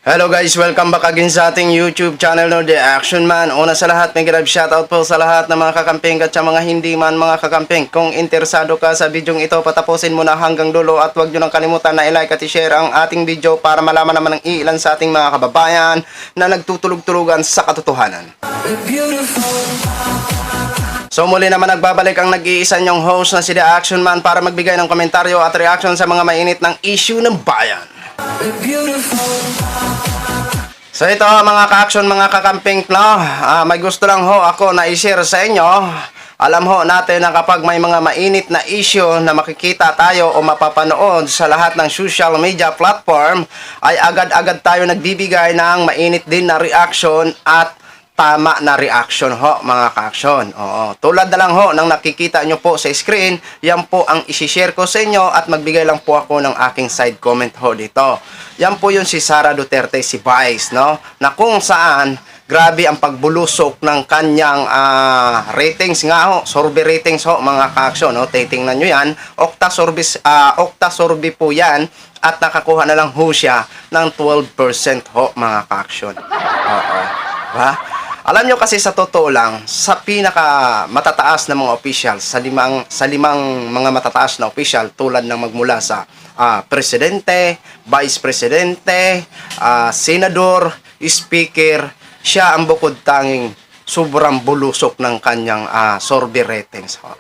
Hello guys, welcome back again sa ating YouTube channel no, The Action Man. Una sa lahat, may grab shoutout po sa lahat ng mga kakamping at sa mga hindi man mga kakamping. Kung interesado ka sa bidyong ito, patapusin mo na hanggang dulo at huwag nyo nang kalimutan na i-like at i-share ang ating video para malaman naman ng ilan sa ating mga kababayan na nagtutulog-tulugan sa katotohanan. So muli naman nagbabalik ang nag-iisa nyong host na si The Action Man para magbigay ng komentaryo at reaction sa mga mainit ng issue ng bayan. So ito mga ka-action, mga kakamping no, may gusto lang ho ako na i-share sa inyo. Alam ho natin na kapag may mga mainit na issue na makikita tayo o mapapanood sa lahat ng social media platform, ay agad-agad tayo nagbibigay ng mainit din na reaction at tama na reaction ho mga ka-action. Oo. Tulad na lang ho ng nakikita nyo po sa screen, yan po ang isi-share ko sa inyo at magbigay lang po ako ng aking side comment ho dito. Yan po yung si Sara Duterte, si Vice, no? Na kung saan, grabe ang pagbulusok ng kanyang ratings nga ho, survey ratings ho mga ka-action, no? Titingnan nyo yan, Okta survey po yan at nakakuha na lang ho siya ng 12% ho mga ka-action. Oo. Diba? Alam nyo kasi sa totoo lang, sa pinaka matataas na mga official, sa limang mga matataas na official tulad ng magmula sa presidente, vice presidente, senador, speaker, siya ang bukod tanging sobrang bulusok ng kanyang survey ratings. Ho.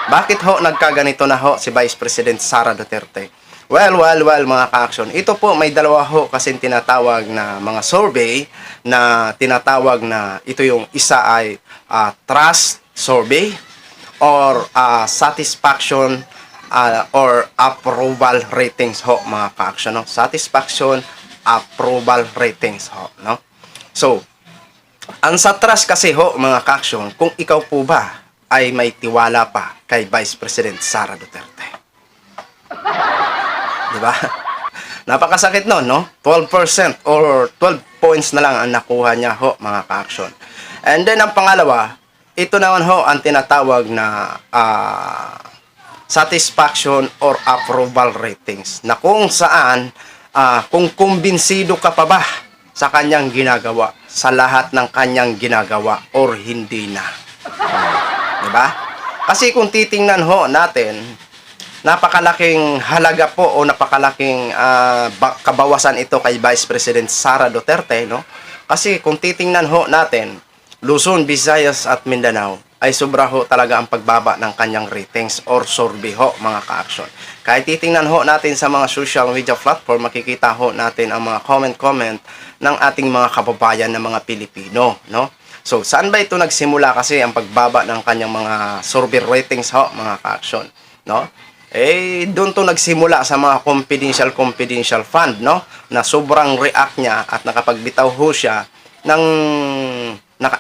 Bakit ho nagkaganito na ho si Vice President Sara Duterte? Well, mga ka-action. Ito po, may dalawa ho kasi tinatawag na mga survey na tinatawag na ito yung isa ay trust survey or satisfaction or approval ratings ho mga ka-action. No? Satisfaction, approval ratings ho. No? So, ang sa trust kasi ho mga ka-action, kung ikaw po ba ay may tiwala pa kay Vice President Sara Duterte. Diba? Napakasakit nun, no? 12% or 12 points na lang ang nakuha niya ho, mga ka-action. And then, ang pangalawa, ito naman ho, ang tinatawag na satisfaction or approval ratings. Na kung saan, kung kumbinsido ka pa ba sa kanyang ginagawa, sa lahat ng kanyang ginagawa, or hindi na. Diba? Kasi kung titingnan ho natin, napakalaking halaga po o napakalaking kabawasan ito kay Vice President Sara Duterte, no? Kasi kung titingnan ho natin, Luzon, Visayas at Mindanao ay sobra ho talaga ang pagbaba ng kanyang ratings or survey ho mga ka-action. Kahit titingnan ho natin sa mga social media platform, makikita ho natin ang mga comment ng ating mga kababayan na mga Pilipino, no? So, saan ba ito nagsimula kasi ang pagbaba ng kanyang mga survey ratings ho mga ka-action, no? Doon to nagsimula sa mga confidential fund, no? Na sobrang react niya at nakapagbitaw ho siya ng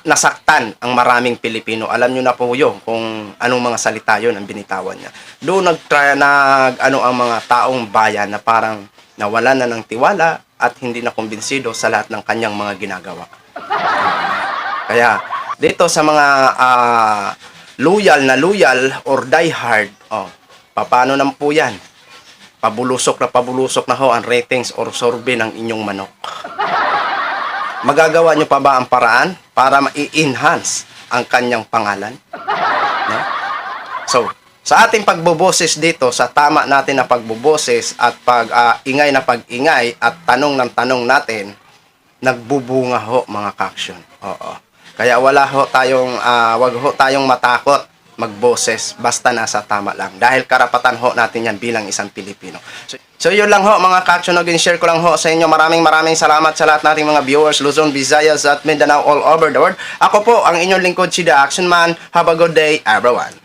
nasaktan ang maraming Pilipino. Alam niyo na po yun kung anong mga salita yun ang binitawan niya. Doon ang mga taong bayan na parang nawalan na ng tiwala at hindi na kumbinsido sa lahat ng kanyang mga ginagawa. Kaya dito sa mga loyal or die hard, paano naman po yan? Pabulusok na ho ang ratings or survey ng inyong manok. Magagawa nyo pa ba ang paraan para ma-enhance ang kanyang pangalan? No? So, sa ating pagbuboses dito, sa tama natin na pagbuboses at pag-ingay na pag-ingay at tanong ng tanong natin, nagbubunga ho mga ka-action. Oo. Kaya wag ho tayong matakot magboses basta nasa tama lang dahil karapatan ho natin yan bilang isang Pilipino. So yun lang ho mga ka-action, share ko lang ho sa inyo. Maraming salamat sa lahat nating mga viewers Luzon, Visayas at Mindanao all over the world. Ako po ang inyong lingkod si The Action Man. Have a good day everyone.